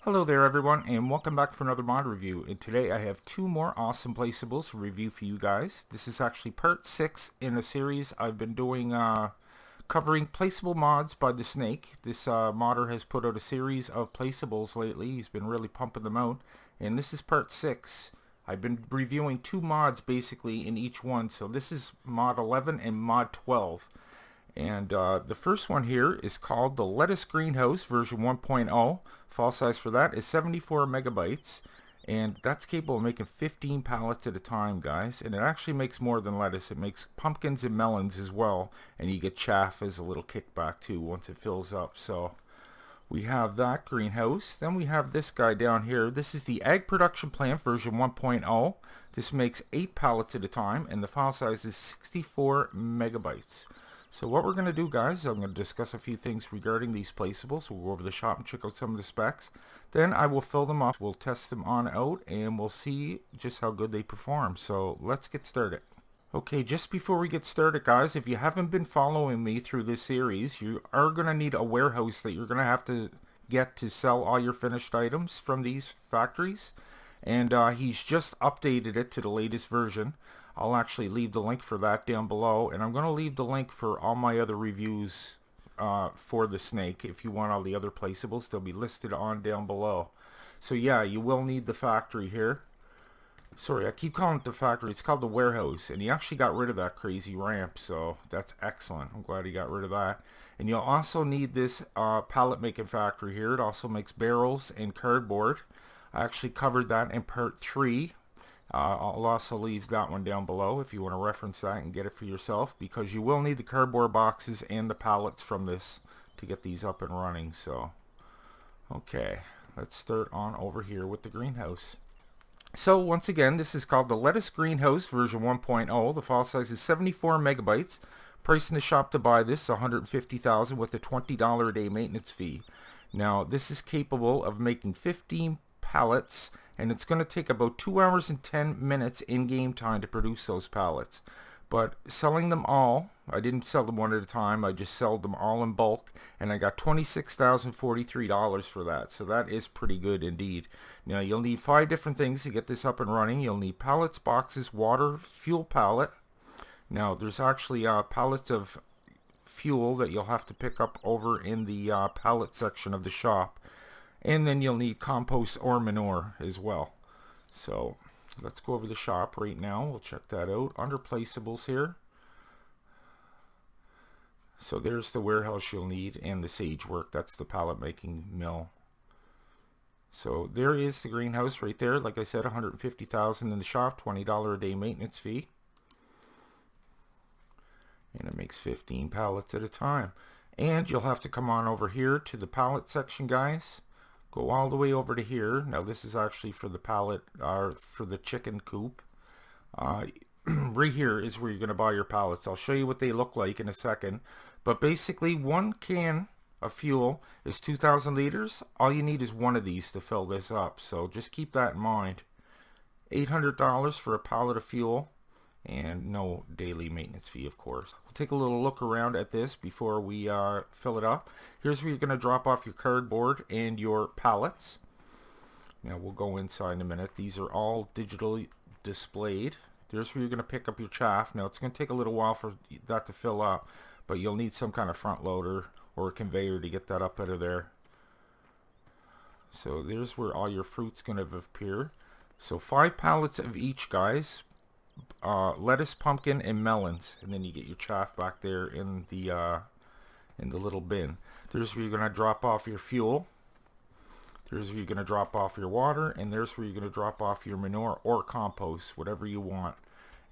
Hello there everyone, and welcome back for another mod review. And today I have two more awesome placeables to review for you guys. This is actually part 6 in a series I've been doing covering placeable mods by TheSnake. This modder has put out a series of placeables lately. He's been really pumping them out, and this is part 6. I've been reviewing two mods basically in each one, so this is mod 11 and mod 12. And the first one here is called the Lettuce Greenhouse version 1.0. File size for that is 74 megabytes. And that's capable of making 15 pallets at a time, guys. And it actually makes more than lettuce. It makes pumpkins and melons as well. And you get chaff as a little kickback too once it fills up. So we have that greenhouse. Then we have this guy down here. This is the Egg Production Plant version 1.0. This makes 8 pallets at a time. And the file size is 64 megabytes. So what we're going to do, guys, I'm going to discuss a few things regarding these placeables. We'll go over the shop and check out some of the specs. Then I will fill them up. We'll test them on out and we'll see just how good they perform. So let's get started. Okay, just before we get started, guys, if you haven't been following me through this series, you are going to need a warehouse that you're going to have to get to sell all your finished items from these factories. And he's just updated it to the latest version. I'll actually leave the link for that down below, and I'm going to leave the link for all my other reviews for TheSnake. If you want all the other placeables, they'll be listed on down below. So yeah, you will need the factory here. Sorry, I keep calling it the factory. It's called the warehouse, and he actually got rid of that crazy ramp, so that's excellent. I'm glad he got rid of that. And you'll also need this pallet making factory here. It also makes barrels and cardboard. I actually covered that in part 3. I'll also leave that one down below if you want to reference that and get it for yourself, because you will need the cardboard boxes and the pallets from this to get these up and running. So okay, let's start on over here with the greenhouse. So once again, this is called the Lettuce Greenhouse version 1.0. The file size is 74 megabytes. Price in the shop to buy this is $150,000 with a $20 a day maintenance fee. Now this is capable of making 15 pallets, and it's going to take about 2 hours and 10 minutes in-game time to produce those pallets. But selling them all, I didn't sell them one at a time, I just sold them all in bulk, and I got $26,043 for that. So that is pretty good indeed. Now you'll need 5 different things to get this up and running. You'll need pallets, boxes, water, fuel pallet. Now there's actually pallets of fuel that you'll have to pick up over in the pallet section of the shop. And then you'll need compost or manure as well. So let's go over the shop right now. We'll check that out under placeables here. So there's the warehouse you'll need and the sage work. That's the pallet making mill. So there is the greenhouse right there. Like I said, $150,000 in the shop, $20 a day maintenance fee. And it makes 15 pallets at a time. And you'll have to come on over here to the pallet section, guys. Go all the way over to here. Now this is actually for the pallet, for the chicken coop. Right here is where you're going to buy your pallets. I'll show you what they look like in a second. But basically, 1 can of fuel is 2,000 liters. All you need is 1 of these to fill this up. So just keep that in mind. $800 for a pallet of fuel. And no daily maintenance fee, of course. We'll take a little look around at this before we fill it up. Here's where you're going to drop off your cardboard and your pallets. Now we'll go inside in a minute. These are all digitally displayed. There's where you're going to pick up your chaff. Now it's going to take a little while for that to fill up, but you'll need some kind of front loader or a conveyor to get that up out of there. So there's where all your fruit's going to appear. So 5 pallets of each, guys. Lettuce, pumpkin, and melons, and then you get your chaff back there in the little bin. There's where you're going to drop off your fuel. There's where you're going to drop off your water, and there's where you're going to drop off your manure or compost, whatever you want.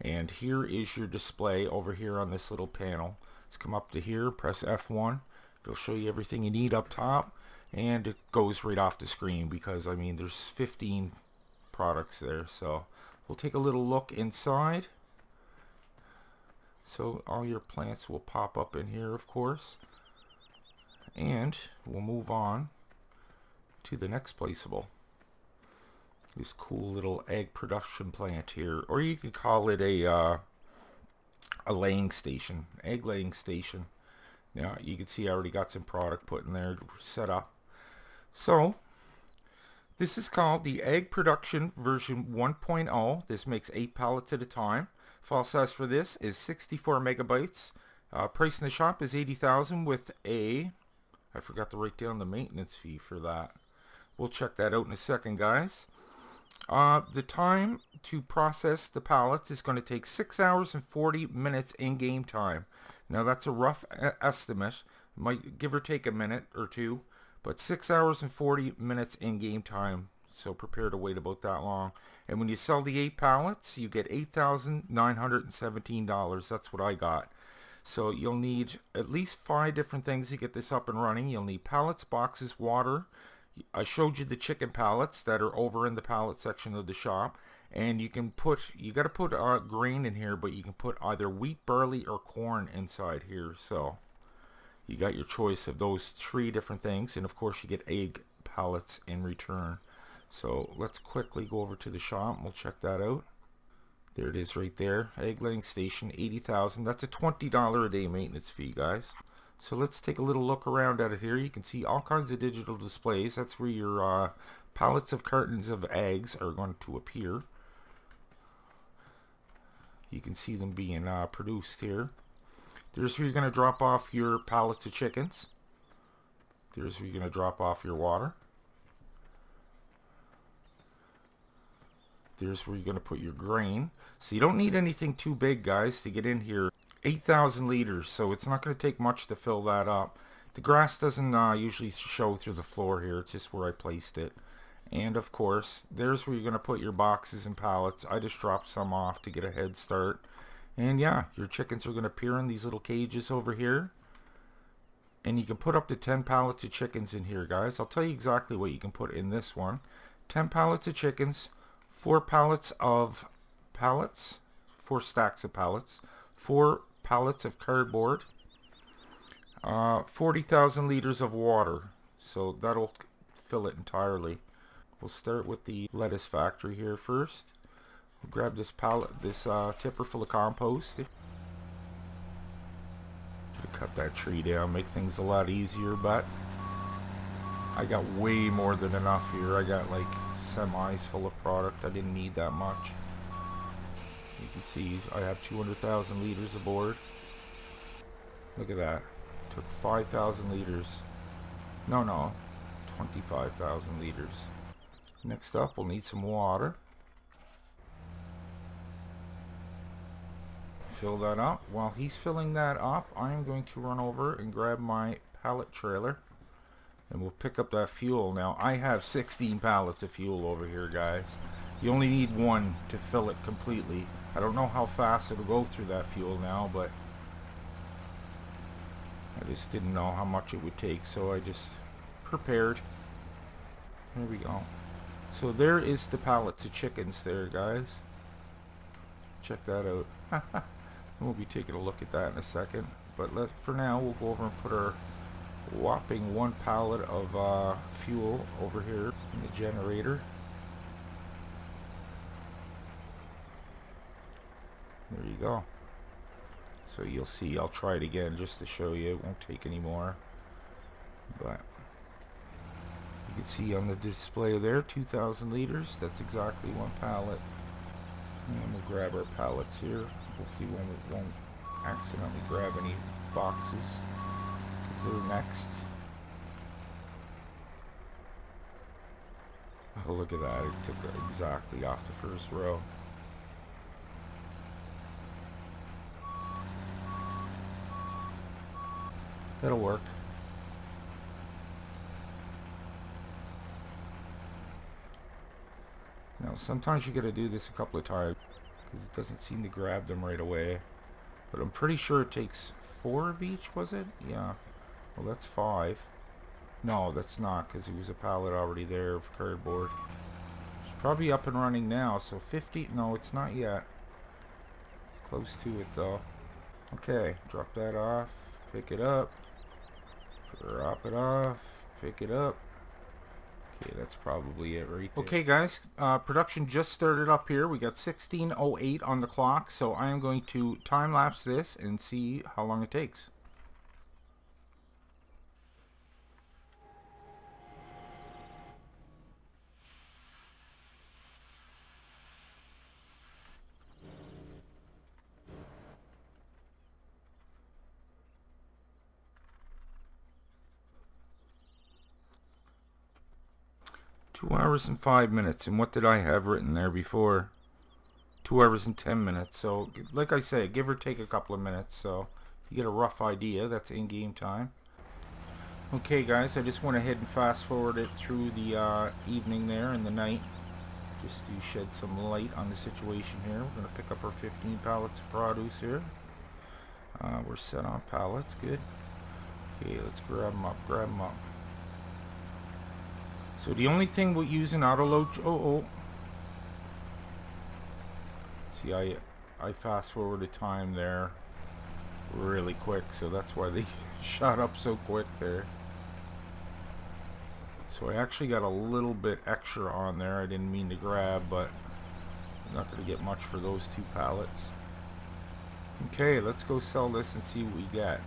And here is your display over here on this little panel. Let's come up to here, press F1. It'll show you everything you need up top, and it goes right off the screen because, I mean, there's 15 products there. So we'll take a little look inside. So all your plants will pop up in here, of course. And we'll move on to the next placeable. This cool little egg production plant here. Or you could call it a laying station. Egg laying station. Now you can see I already got some product put in there set up. So This is called the Egg Production version 1.0. This makes 8 pallets at a time. File size for this is 64 megabytes. Price in the shop is $80,000 with a... I forgot to write down the maintenance fee for that. We'll check that out in a second, guys. The time to process the pallets is going to take 6 hours and 40 minutes in game time. Now that's a rough estimate. Might give or take a minute or two, but 6 hours and 40 minutes in game time. So prepare to wait about that long. And when you sell the 8 pallets, you get $8,917. That's what I got. So you'll need at least 5 different things to get this up and running. You'll need pallets, boxes, water. I showed you the chicken pallets that are over in the pallet section of the shop. And you got to put grain in here, but you can put either wheat, barley, or corn inside here. So you got your choice of those 3 different things. And of course you get egg pallets in return. So let's quickly go over to the shop and we'll check that out. There it is right there. Egg laying station, $80,000. That's a $20 a day maintenance fee, guys. So let's take a little look around at it here. You can see all kinds of digital displays. That's where your pallets of cartons of eggs are going to appear. You can see them being produced here. There's where you're going to drop off your pallets of chickens. There's where you're going to drop off your water. There's where you're going to put your grain. So you don't need anything too big, guys, to get in here. 8,000 liters, so it's not going to take much to fill that up. The grass doesn't usually show through the floor here. It's just where I placed it. And of course, there's where you're going to put your boxes and pallets. I just dropped some off to get a head start. And yeah, your chickens are going to appear in these little cages over here. And you can put up to 10 pallets of chickens in here, guys. I'll tell you exactly what you can put in this one. 10 pallets of chickens. 4 pallets of pallets, 4 stacks of pallets, 4 pallets of cardboard, 40,000 liters of water. So that'll fill it entirely. We'll start with the lettuce factory here first. We'll grab this tipper full of compost. Cut that tree down, make things a lot easier, but I got way more than enough here. I got like semis full of product. I didn't need that much. You can see I have 200,000 liters aboard. Look at that. Took 5,000 liters. No, 25,000 liters. Next up, we'll need some water. Fill that up. While he's filling that up, I'm going to run over and grab my pallet trailer. And we'll pick up that fuel. Now, I have 16 pallets of fuel over here, guys. You only need 1 to fill it completely. I don't know how fast it'll go through that fuel now, but I just didn't know how much it would take, so I just prepared. There we go. So there is the pallets of chickens there, guys. Check that out. We'll be taking a look at that in a second. But for now, we'll go over and put our whopping 1 pallet of fuel over here in the generator. There you go. So you'll see, I'll try it again just to show you. It won't take any more, but you can see on the display there 2,000 liters. That's exactly 1 pallet. And we'll grab our pallets here. Hopefully we won't accidentally grab any boxes, because they're next. Oh, look at that. It took it exactly off the first row. That'll work. Now, sometimes you gotta do this a couple of times, because it doesn't seem to grab them right away. But I'm pretty sure it takes 4 of each, was it? Yeah. Well, that's 5. No, that's not, because there was a pallet already there of cardboard. It's probably up and running now, so 50... No, it's not yet. Close to it, though. Okay, drop that off. Pick it up. Drop it off. Pick it up. Okay, that's probably it right there. Okay, guys, production just started up here. We got 16:08 on the clock, so I am going to time-lapse this and see how long it takes. 2 hours and 5 minutes. And what did I have written there before? 2 hours and 10 minutes. So, like I say, give or take a couple of minutes. So, you get a rough idea. That's in-game time. Okay, guys, I just went ahead and fast forward it through the evening there and the night, just to shed some light on the situation here. We're going to pick up our 15 pallets of produce here. We're set on pallets. Good. Okay, let's grab them up. Grab them up. So the only thing we're using auto load. See, I fast forwarded time there really quick, so that's why they shot up so quick there. So I actually got a little bit extra on there. I didn't mean to grab, but I'm not going to get much for those 2 pallets. Okay, let's go sell this and see what we get.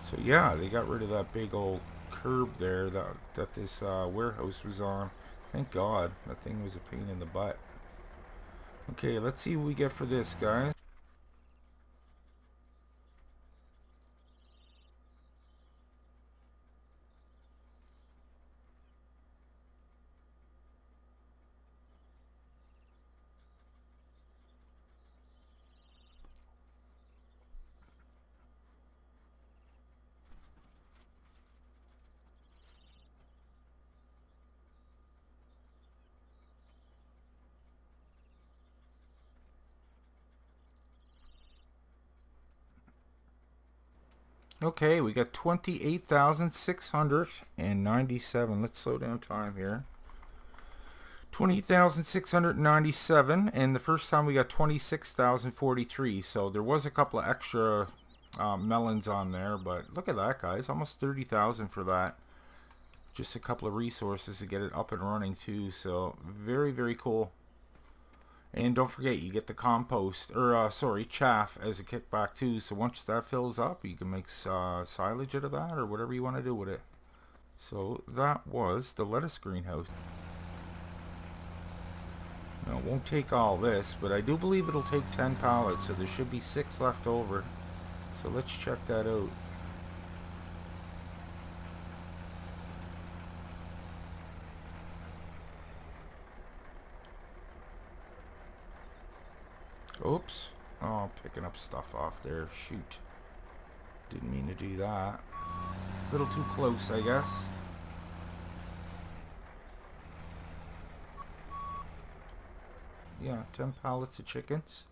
So yeah, they got rid of that big old curb there that this warehouse was on. Thank God, that thing was a pain in the butt. Okay, let's see what we get for this, guys. Okay, we got 28,697. Let's slow down time here. 20,697, and the first time we got 26,043. So there was a couple of extra melons on there, but look at that, guys, almost 30,000 for that. Just a couple of resources to get it up and running too. So very, very cool. And don't forget, you get the compost, or chaff as a kickback too. So once that fills up, you can make silage out of that, or whatever you want to do with it. So that was the lettuce greenhouse. Now, it won't take all this, but I do believe it'll take 10 pallets, so there should be 6 left over. So let's check that out. Oops. Oh, picking up stuff off there. Shoot. Didn't mean to do that. A little too close, I guess. Yeah, 10 pallets of chickens.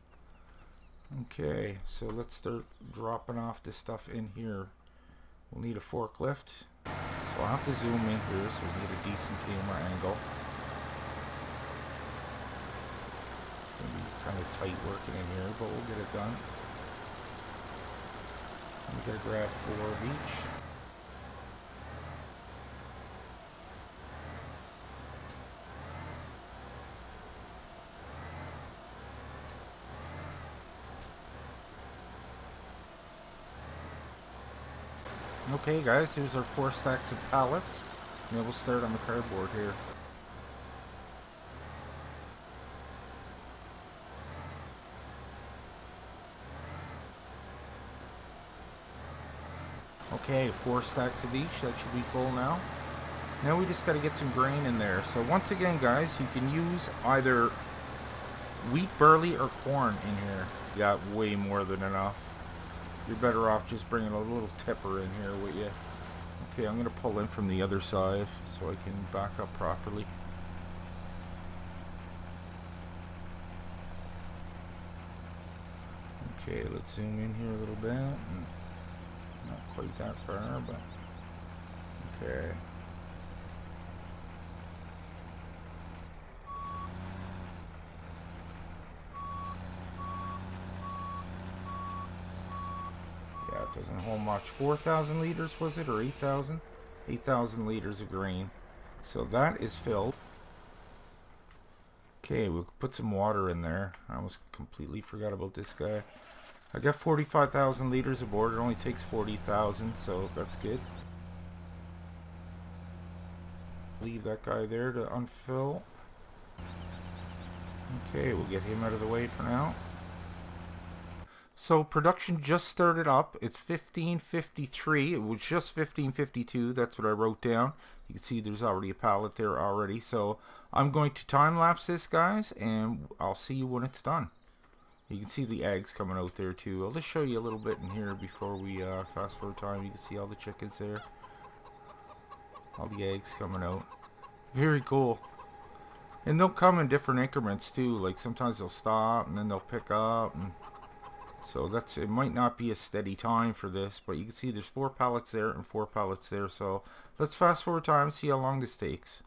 Okay, so let's start dropping off this stuff in here. We'll need a forklift. So I'll have to zoom in here so we can get a decent camera angle. It's going to be kind of tight working in here, but we'll get it done. We gotta grab 4 of each. Okay guys, here's our 4 stacks of pallets. And we'll start on the cardboard here. Okay, 4 stacks of each, that should be full now. Now we just got to get some grain in there. So once again guys, you can use either wheat, barley, or corn in here. You got way more than enough. You're better off just bringing a little tipper in here with you. Okay, I'm going to pull in from the other side so I can back up properly. Okay, let's zoom in here a little bit. Not quite that far, but okay. Yeah, it doesn't hold much. 4,000 liters was it, or 8,000? 8,000 liters of grain. So that is filled. Okay, we'll put some water in there. I almost completely forgot about this guy. I got 45,000 liters aboard. It only takes 40,000, so that's good. Leave that guy there to unfill. Okay, we'll get him out of the way for now. So production just started up. It's 15:53. It was just 15:52. That's what I wrote down. You can see there's already a pallet there already. So I'm going to time lapse this, guys, and I'll see you when it's done. You can see the eggs coming out there too. I'll just show you a little bit in here before we fast forward time. You can see all the chickens there. All the eggs coming out. Very cool. And they'll come in different increments too. Like sometimes they'll stop and then they'll pick up. And so it might not be a steady time for this, but you can see there's 4 pallets there and 4 pallets there. So let's fast forward time and see how long this takes.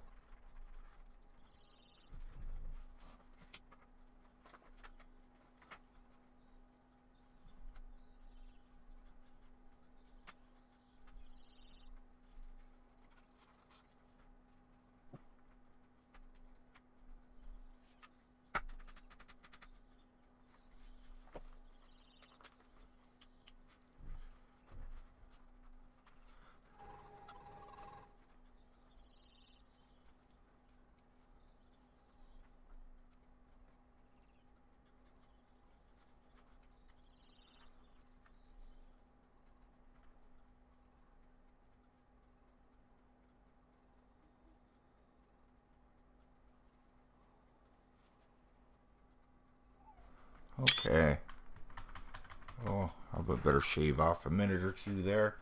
Okay. Oh, I better shave off a minute or two there.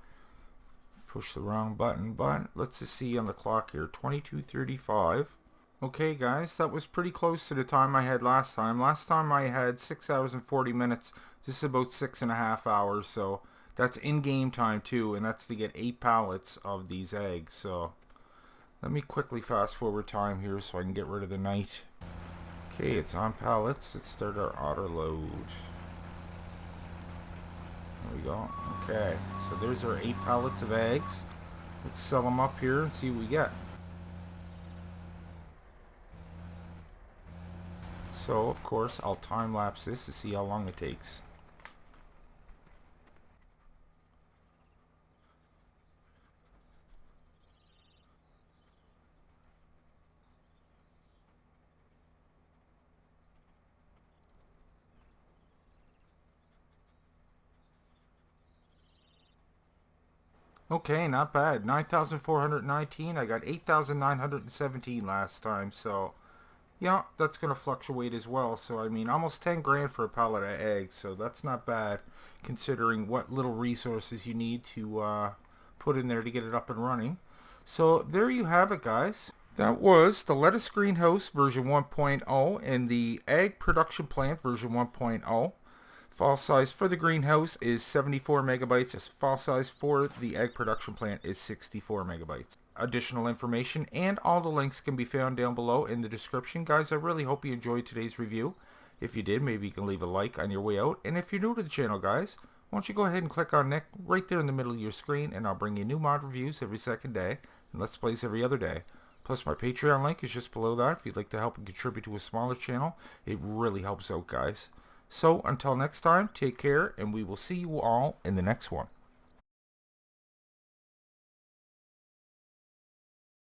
Push the wrong button, but let's just see on the clock here. 22:35. Okay, guys, that was pretty close to the time I had last time. Last time I had 6 hours and 40 minutes. This is about 6.5 hours, so that's in-game time too, and that's to get 8 pallets of these eggs. So let me quickly fast forward time here so I can get rid of the night. Okay, it's on pallets. Let's start our auto load. There we go. Okay, so there's our 8 pallets of eggs. Let's sell them up here and see what we get. So, of course, I'll time lapse this to see how long it takes. Okay, not bad. 9,419. I got 8,917 last time, so yeah, that's going to fluctuate as well. So, I mean, almost 10 grand for a pallet of eggs, so that's not bad considering what little resources you need to put in there to get it up and running. So, there you have it, guys. That was the lettuce greenhouse version 1.0 and the egg production plant version 1.0. File size for the greenhouse is 74 megabytes. File size for the egg production plant is 64 megabytes. Additional information and all the links can be found down below in the description. Guys, I really hope you enjoyed today's review. If you did, maybe you can leave a like on your way out. And if you're new to the channel, guys, why don't you go ahead and click on Nick right there in the middle of your screen, and I'll bring you new mod reviews every second day and Let's Plays every other day. Plus, my Patreon link is just below that if you'd like to help and contribute to a smaller channel. It really helps out, guys. So, until next time, take care, and we will see you all in the next one.